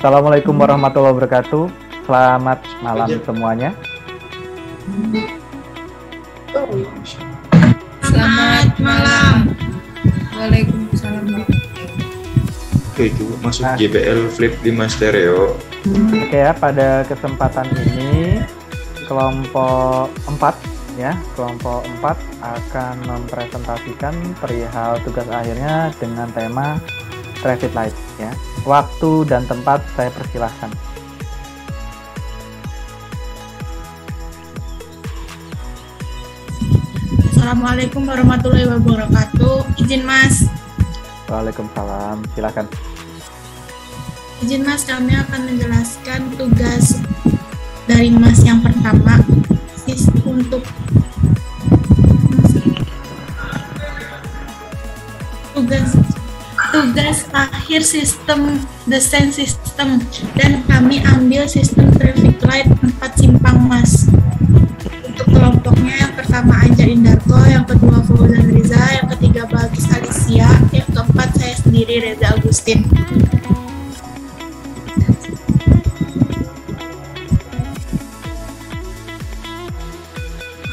Assalamualaikum warahmatullahi wabarakatuh. Selamat malam semuanya. Selamat malam. Waalaikumsalam. Itu masuk JBL Flip 5 stereo. Oke ya, pada kesempatan ini kelompok 4 ya, kelompok 4 akan mempresentasikan perihal tugas akhirnya dengan tema traffic light ya. Waktu dan tempat saya persilahkan. Assalamualaikum warahmatullahi wabarakatuh. Izin Mas. Waalaikumsalam, silakan. Izin Mas, kami akan menjelaskan tugas dari Mas yang pertama. Untuk tugas akhir sistem desain sistem, dan kami ambil sistem traffic light 4 simpang Mas. Untuk kelompoknya yang pertama Anja Indarto, yang kedua Fauzan Riza, yang ketiga Balkis Alicia, yang keempat saya sendiri Reza Agustin.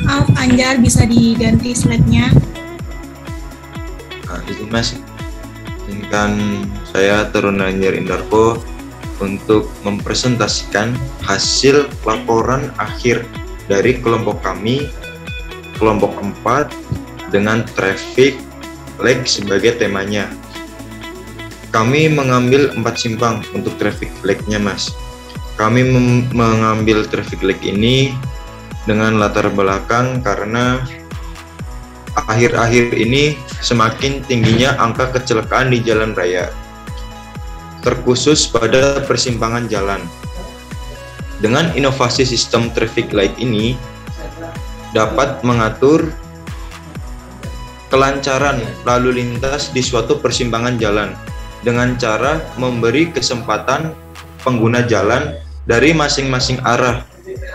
Maaf Anjar, bisa diganti slide-nya. Izin Mas, izinkan saya Taruna Anjar Indarko untuk mempresentasikan hasil laporan akhir dari kelompok kami, kelompok 4, dengan traffic light sebagai temanya. Kami mengambil 4 simpang untuk traffic light-nya Mas. Kami mengambil traffic light ini dengan latar belakang karena akhir-akhir ini semakin tingginya angka kecelakaan di jalan raya, terkhusus pada persimpangan jalan. Dengan inovasi sistem traffic light ini dapat mengatur kelancaran lalu lintas di suatu persimpangan jalan dengan cara memberi kesempatan pengguna jalan dari masing-masing arah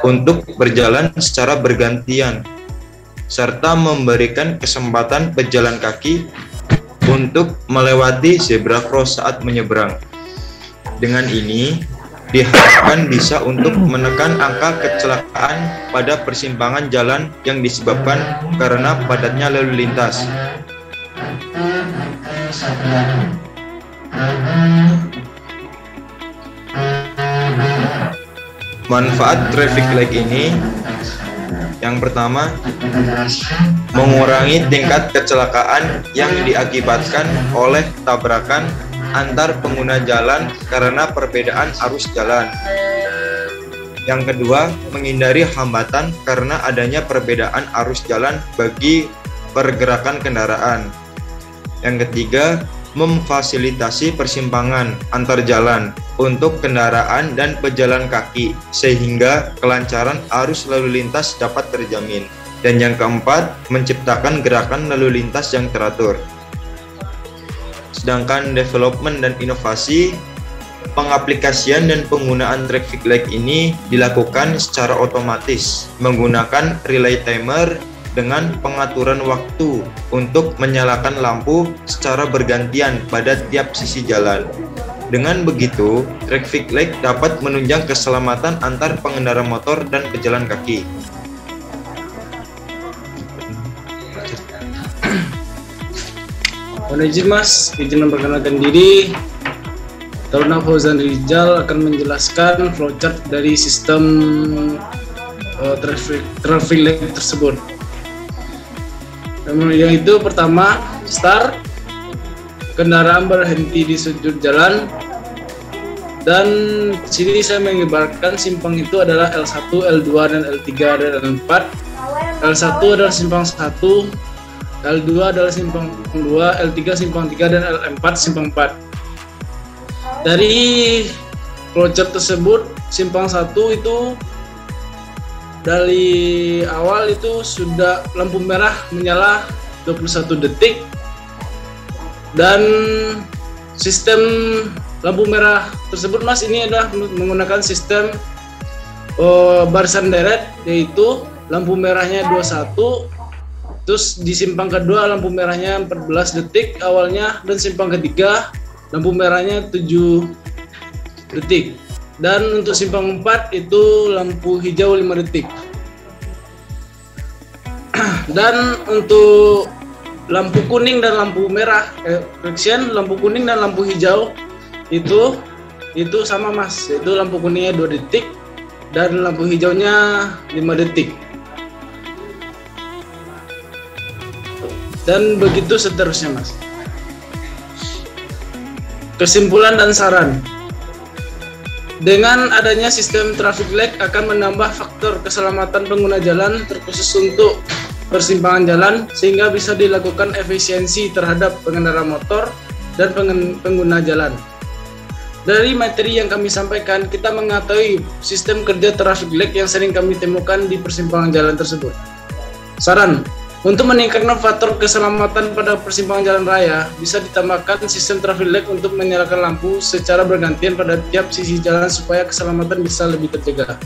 untuk berjalan secara bergantian, serta memberikan kesempatan pejalan kaki untuk melewati zebra cross saat menyeberang. Dengan ini diharapkan bisa untuk menekan angka kecelakaan pada persimpangan jalan yang disebabkan karena padatnya lalu lintas. Manfaat traffic light ini yang pertama, mengurangi tingkat kecelakaan yang diakibatkan oleh tabrakan antar pengguna jalan karena perbedaan arus jalan. Yang kedua, menghindari hambatan karena adanya perbedaan arus jalan bagi pergerakan kendaraan. Yang ketiga, memfasilitasi persimpangan antar jalan untuk kendaraan dan pejalan kaki sehingga kelancaran arus lalu lintas dapat terjamin. Dan yang keempat, menciptakan gerakan lalu lintas yang teratur. Sedangkan development dan inovasi, pengaplikasian dan penggunaan traffic light ini dilakukan secara otomatis menggunakan relay timer dengan pengaturan waktu untuk menyalakan lampu secara bergantian pada tiap sisi jalan. Dengan begitu, traffic light dapat menunjang keselamatan antar pengendara motor dan pejalan kaki. Mohon izin Mas, izin memperkenalkan diri. Taruna Fauzan Rizal akan menjelaskan flowchart dari sistem traffic light tersebut. Yang itu pertama, start, kendaraan berhenti di sudut jalan, dan sini saya mengibaratkan simpang itu adalah L1, L2, dan L3 dan L4. L1 adalah simpang 1, L2 adalah simpang 2, L3 simpang 3, dan L4 simpang 4. Dari flowchart tersebut, simpang 1 itu dari awal itu sudah lampu merah menyala 21 detik, dan sistem lampu merah tersebut Mas ini adalah menggunakan sistem barisan deret, yaitu lampu merahnya 21, terus di simpang kedua lampu merahnya 14 detik awalnya, dan simpang ketiga lampu merahnya 7 detik. Dan untuk simpang 4 itu lampu hijau 5 detik. Dan untuk lampu kuning dan lampu merah, lampu kuning dan lampu hijau itu sama Mas, yaitu lampu kuningnya 2 detik dan lampu hijaunya 5 detik. Dan begitu seterusnya Mas. Kesimpulan dan saran. Dengan adanya sistem traffic light akan menambah faktor keselamatan pengguna jalan terkhusus untuk persimpangan jalan sehingga bisa dilakukan efisiensi terhadap pengendara motor dan pengguna jalan. Dari materi yang kami sampaikan, kita mengetahui sistem kerja traffic light yang sering kami temukan di persimpangan jalan tersebut. Saran. Untuk meningkatkan faktor keselamatan pada persimpangan jalan raya, bisa ditambahkan sistem traffic light untuk menyalakan lampu secara bergantian pada tiap sisi jalan supaya keselamatan bisa lebih terjaga.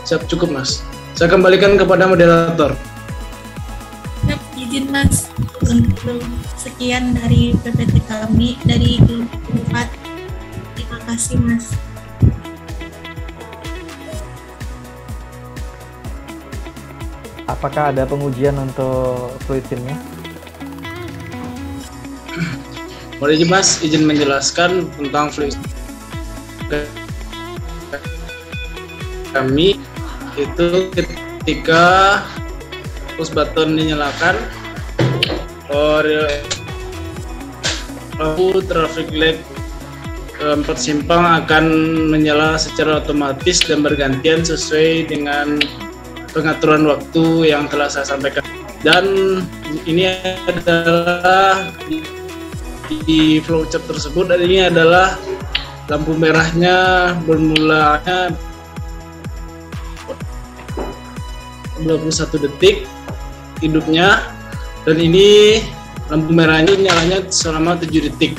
Siap, cukup Mas. Saya kembalikan kepada moderator. Siap, izin Mas. Untuk sekian dari PPT kami dari kelompok 4. Terima kasih Mas. Apakah ada pengujian untuk fluid simnya? Boleh Mas izin menjelaskan tentang fluid. Kami itu ketika push button dinyalakan, lampu traffic light persimpang akan menyala secara otomatis dan bergantian sesuai dengan pengaturan waktu yang telah saya sampaikan. Dan ini adalah di flowchart tersebut, dan ini adalah lampu merahnya bermulanya 21 detik hidupnya, dan ini lampu merahnya nyalanya selama 7 detik.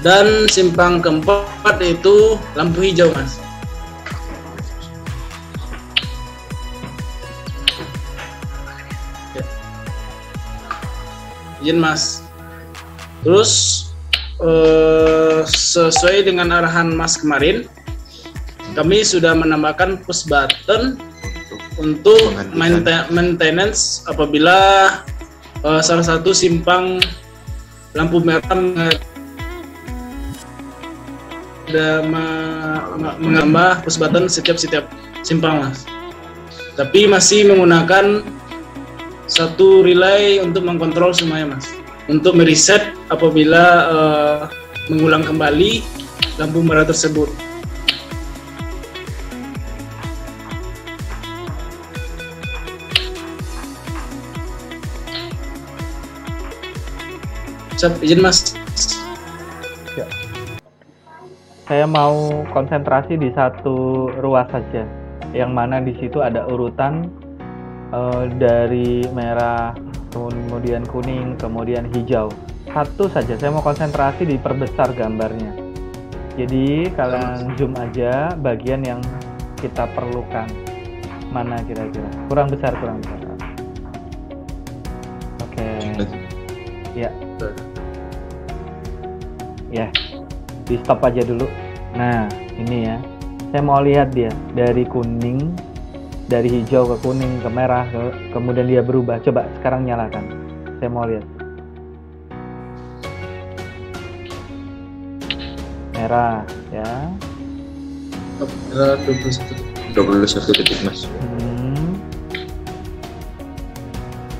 Dan simpang keempat itu lampu hijau Mas. Izin Mas. Terus sesuai dengan arahan Mas kemarin, kami sudah menambahkan push button untuk maintenance apabila salah satu simpang lampu merah ada menambah push button setiap simpang Mas. Tapi masih menggunakan satu relay untuk mengkontrol semuanya Mas, untuk mereset apabila mengulang kembali lampu merah tersebut. Siap, izin Mas. Ya. Saya mau konsentrasi di satu ruas saja, yang mana di situ ada urutan dari merah, kemudian kuning, kemudian hijau. Satu saja, saya mau konsentrasi di perbesar gambarnya. Jadi kalian zoom aja bagian yang kita perlukan. Mana kira-kira? Kurang besar. Oke. Ya. Ya. Di stop aja dulu. Nah, ini ya. Saya mau lihat dia dari kuning, dari hijau ke kuning ke merah, kemudian dia berubah. Coba sekarang nyalakan, saya mau lihat. Merah ya, Merah 21 detik Mas.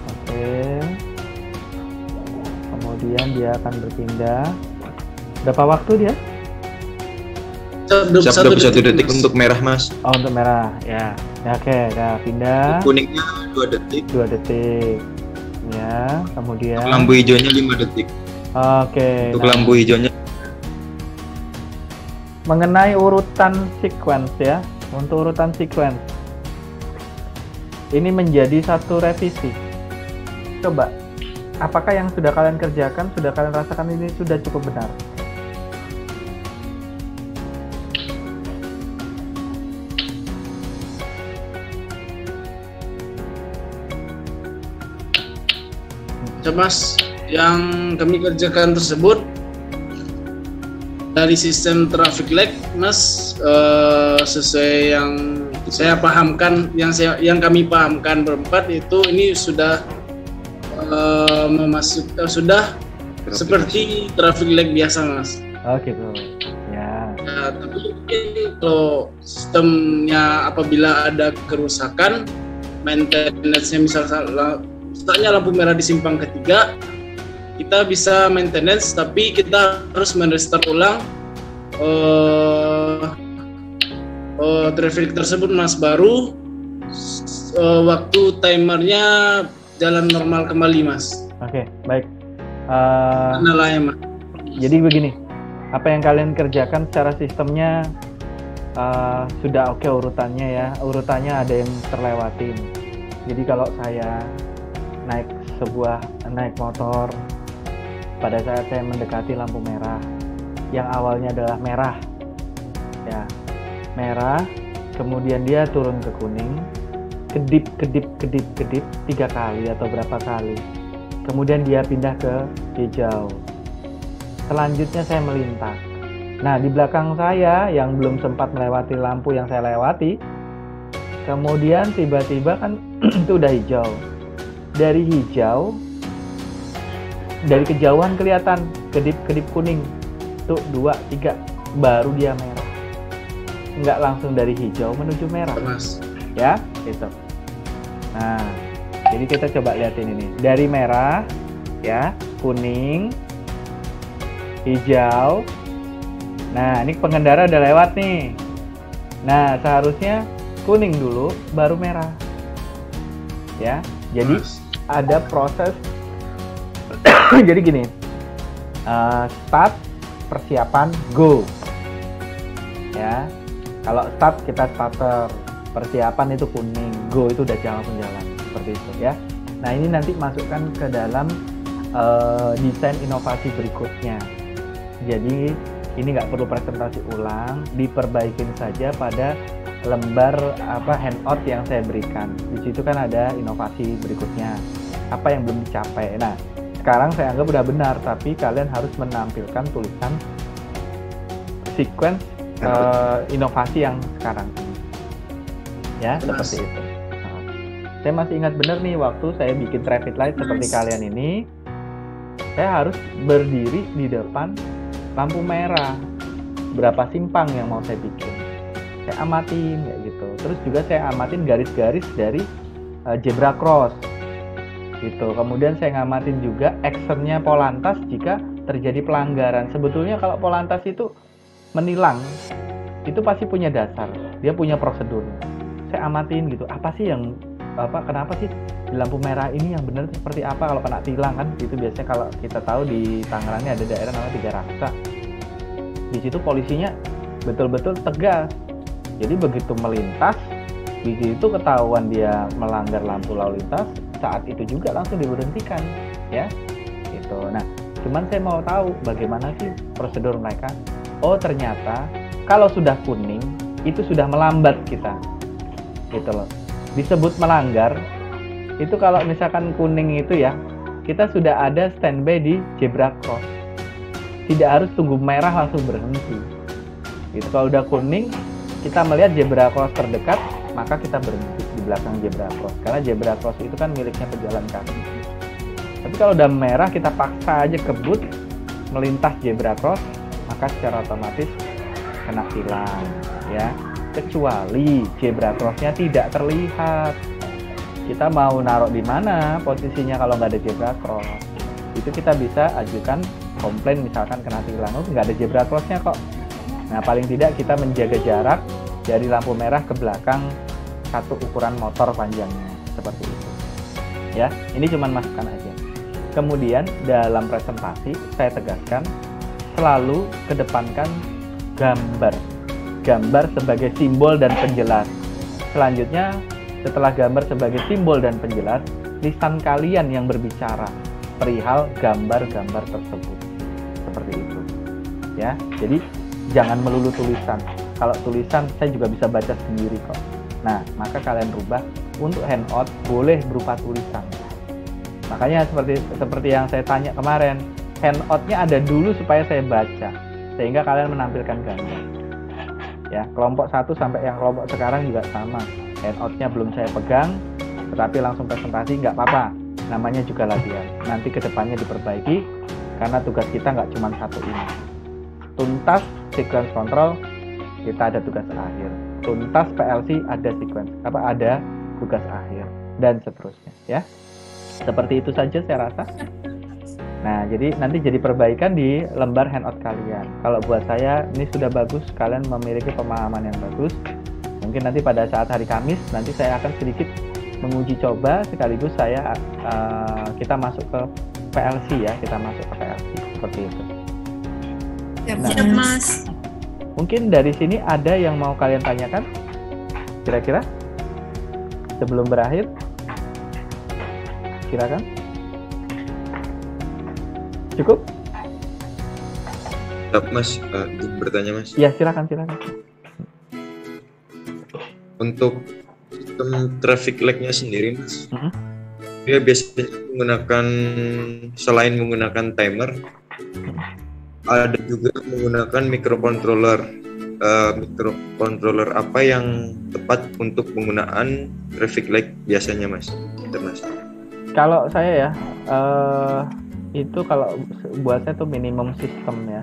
Oke. Kemudian dia akan berpindah. Berapa waktu dia? 21 detik untuk merah Mas. Oh, untuk merah ya. Ya, oke, udah pindah. Kuningnya 2 detik. 2 detik. Ya, kemudian Lampu hijaunya 5 detik. Oke. Untuk lampu hijaunya Mengenai urutan sequence ya. Untuk urutan sequence, ini menjadi satu revisi. Coba, apakah yang sudah kalian kerjakan, sudah kalian rasakan ini sudah cukup benar? Mas, yang kami kerjakan tersebut Dari sistem traffic light, Mas, sesuai yang saya pahamkan, yang kami pahamkan berempat itu ini sudah sudah seperti traffic light biasa, Mas. Oh gitu. Ya. Nah, tapi mungkin kalau sistemnya apabila ada kerusakan, maintenance-nya misalnya lampu merah di simpang ketiga, kita bisa maintenance, tapi kita harus men-restart ulang traffic tersebut, Mas, baru waktu timernya jalan normal kembali, Mas. Oke, baik. Kendalanya, Mas. Jadi begini, apa yang kalian kerjakan secara sistemnya sudah oke urutannya ya. Urutannya ada yang terlewatin. Jadi kalau saya naik motor pada saat saya mendekati lampu merah, yang awalnya adalah merah, ya merah, kemudian dia turun ke kuning, kedip 3 kali atau berapa kali, kemudian dia pindah ke hijau. Selanjutnya saya melintas. Nah, di belakang saya yang belum sempat melewati lampu yang saya lewati, kemudian tiba-tiba kan itu udah hijau. Dari hijau, dari kejauhan kelihatan kedip kuning. Tuh 2, 3, baru dia merah. Nggak langsung dari hijau menuju merah. Mas. Ya, gitu. Nah, jadi kita coba liatin ini. Dari merah, ya, kuning, hijau. Nah, ini pengendara udah lewat nih. Nah, seharusnya kuning dulu, baru merah. Ya, jadi ada proses. Jadi gini, start, persiapan, go. Ya, kalau start kita starter, persiapan itu kuning, go itu udah jalan, seperti itu ya. Nah, ini nanti masukkan ke dalam desain inovasi berikutnya. Jadi ini nggak perlu presentasi ulang, diperbaikin saja pada lembar handout yang saya berikan. Di situ kan ada inovasi berikutnya, apa yang belum dicapai. Nah, sekarang saya anggap udah benar, tapi kalian harus menampilkan tulisan sequence inovasi yang sekarang ini. Ya, seperti itu. Nah, saya masih ingat benar nih waktu saya bikin traffic light seperti kalian ini, saya harus berdiri di depan lampu merah. Berapa simpang yang mau saya bikin? Saya amatin kayak gitu. Terus juga saya amatin garis-garis dari zebra cross. Gitu. Kemudian saya ngamatin juga actionnya Polantas jika terjadi pelanggaran. Sebetulnya kalau Polantas itu menilang, itu pasti punya dasar. Dia punya prosedur. Saya amatin gitu. Apa sih yang kenapa sih di lampu merah ini yang benar seperti apa kalau kena tilang kan? Itu biasanya kalau kita tahu di Tangerang ini ada daerah namanya Tiga Raksa. Di situ polisinya betul-betul tegas. Jadi begitu melintas, begitu ketahuan dia melanggar lampu lalu lintas, saat itu juga langsung diberhentikan, ya. Gitu. Nah, cuman saya mau tahu bagaimana sih prosedur mereka. Oh, ternyata kalau sudah kuning itu sudah melambat kita. Gitu loh. Disebut melanggar itu kalau misalkan kuning itu ya, kita sudah ada standby di zebra cross. Tidak harus tunggu merah langsung berhenti. Gitu. Kalau udah kuning, kita melihat zebra cross terdekat, maka kita berhenti di belakang zebra cross. Karena zebra cross itu kan miliknya pejalan kaki. Tapi kalau udah merah, kita paksa aja kebut melintas zebra cross, maka secara otomatis kena tilang, ya. Kecuali zebra crossnya tidak terlihat. Kita mau naruh di mana posisinya kalau nggak ada zebra cross? Itu kita bisa ajukan komplain, misalkan kena tilang, nggak ada zebra crossnya kok. Nah, paling tidak kita menjaga jarak dari lampu merah ke belakang satu ukuran motor panjangnya, seperti itu. Ya, ini cuma masukan aja. Kemudian dalam presentasi saya tegaskan selalu kedepankan gambar sebagai simbol dan penjelas. Selanjutnya, setelah gambar sebagai simbol dan penjelas, lisan kalian yang berbicara perihal gambar-gambar tersebut. Seperti itu. Ya, jadi jangan melulu tulisan. Kalau tulisan saya juga bisa baca sendiri kok. Nah, maka kalian rubah untuk handout boleh berupa tulisan. Makanya seperti yang saya tanya kemarin, handoutnya ada dulu supaya saya baca. sehingga kalian menampilkan ganda. Ya, kelompok 1 sampai yang kelompok sekarang juga sama. Handout-nya belum saya pegang, tetapi langsung presentasi nggak apa-apa. Namanya juga latihan. Nanti kedepannya diperbaiki karena tugas kita nggak cuma satu ini. Tuntas sequence control, kita ada tugas akhir. Tuntas PLC ada ada tugas akhir dan seterusnya ya. Seperti itu saja saya rasa. Nah, jadi nanti jadi perbaikan di lembar handout kalian. Kalau buat saya ini sudah bagus, kalian memiliki pemahaman yang bagus. Mungkin nanti pada saat hari Kamis nanti saya akan sedikit menguji coba sekaligus kita masuk ke PLC ya, seperti itu. Siap, Mas. Mungkin dari sini ada yang mau kalian tanyakan? Kira-kira sebelum berakhir? Silakan. Cukup? Mas, bertanya Mas. Ya, silakan. Untuk sistem traffic light-nya sendiri Mas, dia biasanya selain menggunakan timer, ada juga menggunakan microcontroller. Microcontroller apa yang tepat untuk penggunaan traffic light biasanya Mas? Kalau saya ya, itu kalau buat saya itu minimum system ya.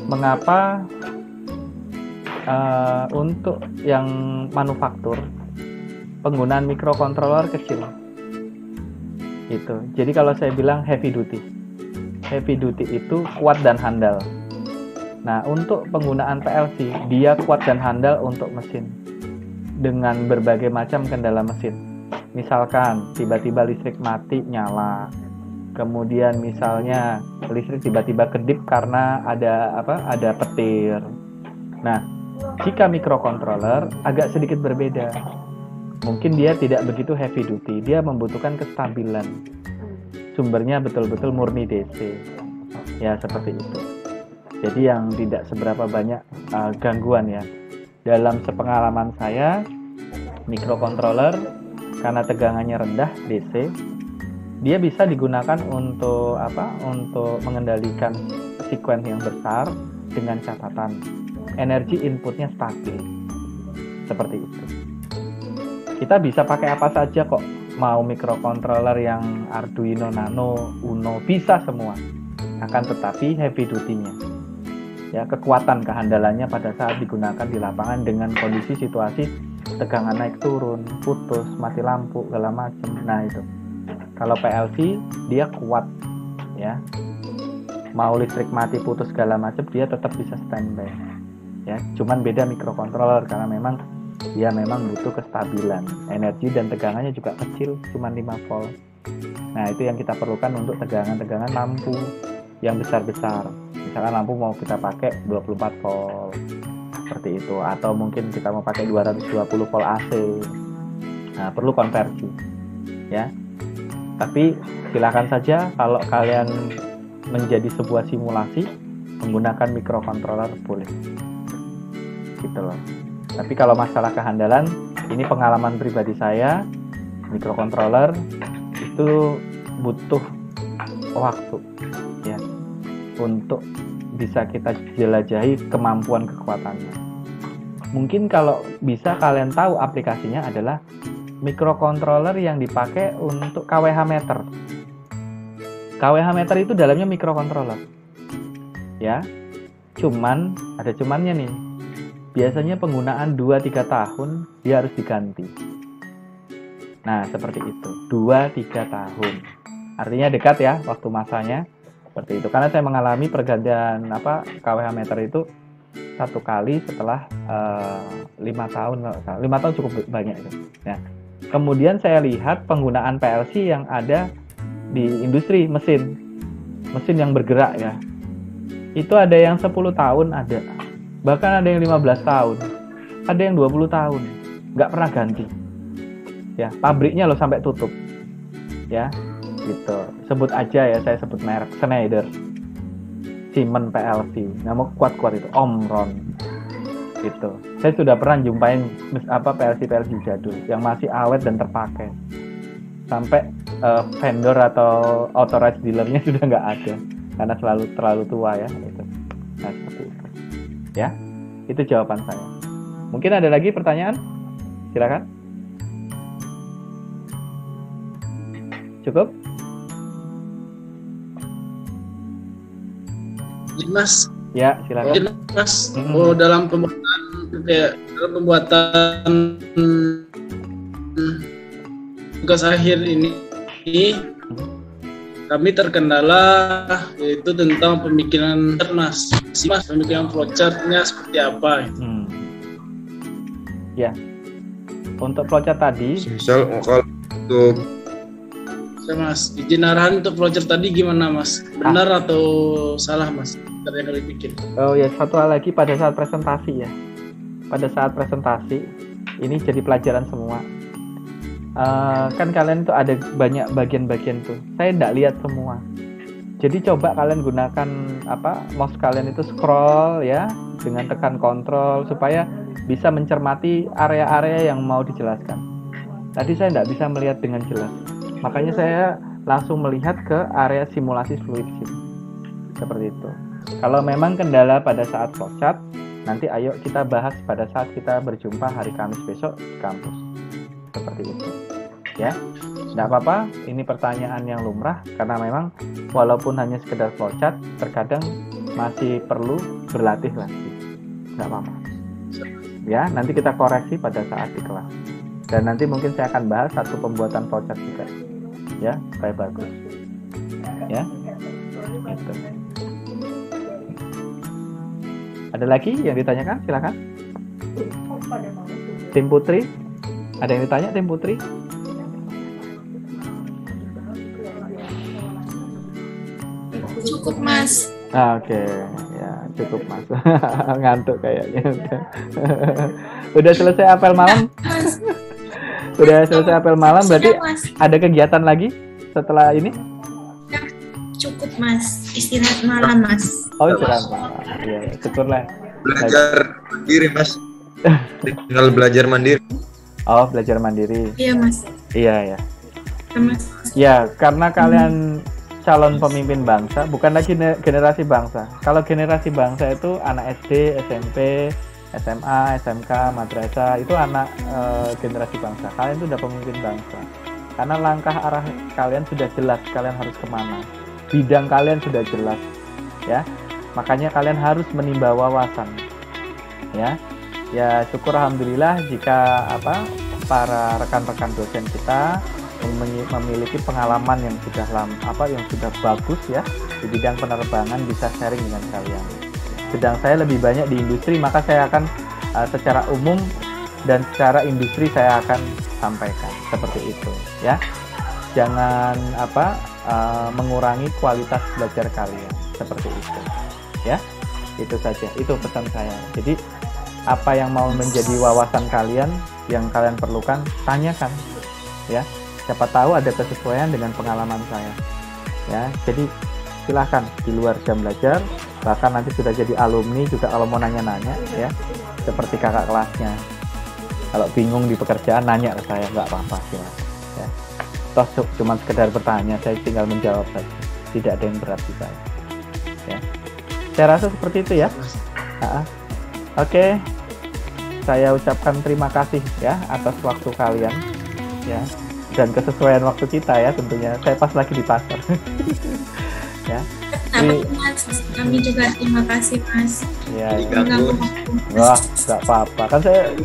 Mengapa untuk yang manufaktur penggunaan microcontroller kecil itu. Jadi kalau saya bilang heavy duty itu kuat dan handal. Nah, untuk penggunaan PLC dia kuat dan handal untuk mesin dengan berbagai macam kendala mesin. Misalkan tiba-tiba listrik mati nyala, kemudian misalnya listrik tiba-tiba kedip karena ada petir. Nah, jika microcontroller agak sedikit berbeda. Mungkin dia tidak begitu heavy duty, dia membutuhkan kestabilan. Sumbernya betul-betul murni DC. Ya, seperti itu. Jadi yang tidak seberapa banyak gangguan ya. Dalam sepengalaman saya, microcontroller karena tegangannya rendah DC, dia bisa digunakan untuk mengendalikan sequence yang besar dengan catatan energi inputnya stabil. Seperti itu. Kita bisa pakai apa saja kok. Mau microcontroller yang Arduino Nano, Uno, bisa semua. Akan tetapi heavy duty-nya. Ya, kekuatan kehandalannya pada saat digunakan di lapangan dengan kondisi situasi tegangan naik turun, putus, mati lampu, segala macam. Nah, itu. Kalau PLC dia kuat ya. Mau listrik mati, putus segala macam dia tetap bisa standby. Ya, cuman beda microcontroller karena memang dia butuh kestabilan. Energi dan tegangannya juga kecil, cuma 5 volt. Nah, itu yang kita perlukan untuk tegangan lampu yang besar-besar. Misalkan lampu mau kita pakai 24 volt. Seperti itu, atau mungkin kita mau pakai 220 volt AC. Nah, perlu konversi. Ya. Tapi silakan saja kalau kalian menjadi sebuah simulasi menggunakan microcontroller boleh. Gitu loh. Tapi kalau masalah kehandalan, ini pengalaman pribadi saya, microcontroller itu butuh waktu ya untuk bisa kita jelajahi kemampuan kekuatannya. Mungkin kalau bisa kalian tahu aplikasinya adalah microcontroller yang dipakai untuk KWH meter. KWH meter itu dalamnya microcontroller. Ya. Cuman ada cumannya nih. Biasanya penggunaan 2-3 tahun dia harus diganti. Nah, seperti itu. 2-3 tahun. Artinya dekat ya waktu masanya. Seperti itu. Karena saya mengalami pergantian KWH meter itu 1 kali setelah 5 tahun. 5 tahun cukup banyak itu. Nah, kemudian saya lihat penggunaan PLC yang ada di industri mesin yang bergerak ya. Itu ada yang 10 tahun ada. Bahkan ada yang 15 tahun, ada yang 20 tahun, nggak pernah ganti. Ya, pabriknya loh sampai tutup. Ya, gitu. Sebut aja ya, saya sebut merek Schneider, Siemens PLC. Nama kuat-kuat itu, Omron. Gitu. Saya sudah pernah jumpain PLC jadul yang masih awet dan terpakai. Sampai vendor atau authorized dealernya sudah nggak ada karena terlalu tua ya. Gitu. Nah, seperti itu. Ya, itu jawaban saya. Mungkin ada lagi pertanyaan? Silakan. Cukup? Mas. Ya, silakan. Mas, dalam pembuatan tugas akhir ini kami terkendala yaitu tentang pemikiran Mas. Pemikiran flowchart-nya seperti apa? Ya. Untuk flowchart tadi, misal kalau untuk Mas, izin arahan untuk flowchart tadi gimana Mas? Benar atau salah Mas? Yang kami bikin. Oh ya, satu hal lagi pada saat presentasi ya. Pada saat presentasi ini jadi pelajaran semua. Kan kalian tuh ada banyak bagian-bagian tuh. Saya tidak lihat semua. Jadi coba kalian gunakan mouse kalian itu scroll ya dengan tekan kontrol supaya bisa mencermati area-area yang mau dijelaskan. Tadi saya tidak bisa melihat dengan jelas. Makanya saya langsung melihat ke area simulasi fluid sim. Seperti itu. Kalau memang kendala pada saat flowchart, nanti ayo kita bahas pada saat kita berjumpa hari Kamis besok di kampus. Seperti itu. Ya. Tidak apa-apa, ini pertanyaan yang lumrah karena memang walaupun hanya sekedar flowchart, terkadang masih perlu berlatih lagi. Tidak apa-apa. Ya, nanti kita koreksi pada saat di kelas. Dan nanti mungkin saya akan bahas satu pembuatan flowchart juga. Ya, supaya bagus. Ya. Itu. Ada lagi yang ditanyakan? Silakan. Tim Putri? Ada yang ditanya Tim Putri? Cukup Mas. Oke, ya cukup Mas. Ngantuk kayaknya. Udah selesai apel malam? Udah selesai apel malam, berarti ada kegiatan lagi setelah ini? Cukup Mas, istirahat malam Mas. Oh istirahat malam, iya syukurlah. Belajar mandiri Mas. Tinggal belajar mandiri. Oh belajar mandiri. Iya Mas. Iya ya. Mas. Ya karena kalian calon pemimpin bangsa, bukan lagi generasi bangsa. Kalau generasi bangsa itu anak SD, SMP, SMA, SMK, madrasah, itu anak generasi bangsa. Kalian itu udah pemimpin bangsa. Karena langkah arah kalian sudah jelas, kalian harus kemana. Bidang kalian sudah jelas, ya. Makanya kalian harus menimba wawasan, ya. Ya syukur alhamdulillah jika para rekan-rekan dosen kita memiliki pengalaman yang sudah yang sudah bagus ya di bidang penerbangan, bisa sharing dengan kalian. Sedang saya lebih banyak di industri, maka saya akan secara umum dan secara industri saya akan sampaikan seperti itu ya. Jangan mengurangi kualitas belajar kalian seperti itu ya. Itu saja, itu pesan saya. Jadi apa yang mau menjadi wawasan kalian yang kalian perlukan, tanyakan ya. Siapa tahu ada kesesuaian dengan pengalaman saya ya. Jadi silahkan di luar jam belajar, bahkan nanti sudah jadi alumni juga kalau mau nanya-nanya ya, seperti kakak kelasnya. Kalau bingung di pekerjaan nanya ke saya, nggak apa-apa silahkan ya. Toh cuma sekedar bertanya, saya tinggal menjawab saja, tidak ada yang berat di saya ya. Saya rasa seperti itu ya. Oke, saya ucapkan terima kasih ya atas waktu kalian ya, dan kesesuaian waktu kita ya tentunya. Saya pas lagi di pasar ya. Mas, kami juga terima kasih Mas. Ya, wah nggak apa-apa kan,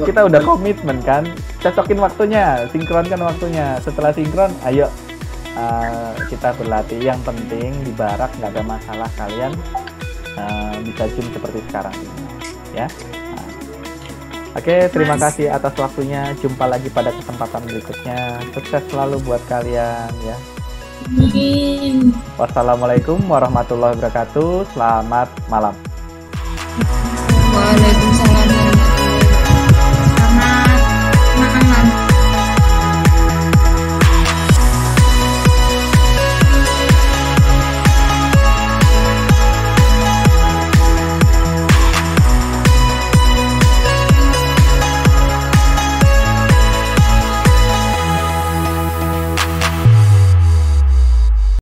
kita udah komitmen kan, cocokin waktunya, sinkronkan waktunya. Setelah sinkron ayo kita berlatih. Yang penting di barak nggak ada masalah, kalian bisa zoom seperti sekarang ini ya. Oke, terima kasih atas waktunya. Jumpa lagi pada kesempatan berikutnya. Sukses selalu buat kalian ya. Amin. Wassalamualaikum warahmatullahi wabarakatuh. Selamat malam. Waalaikumsalam.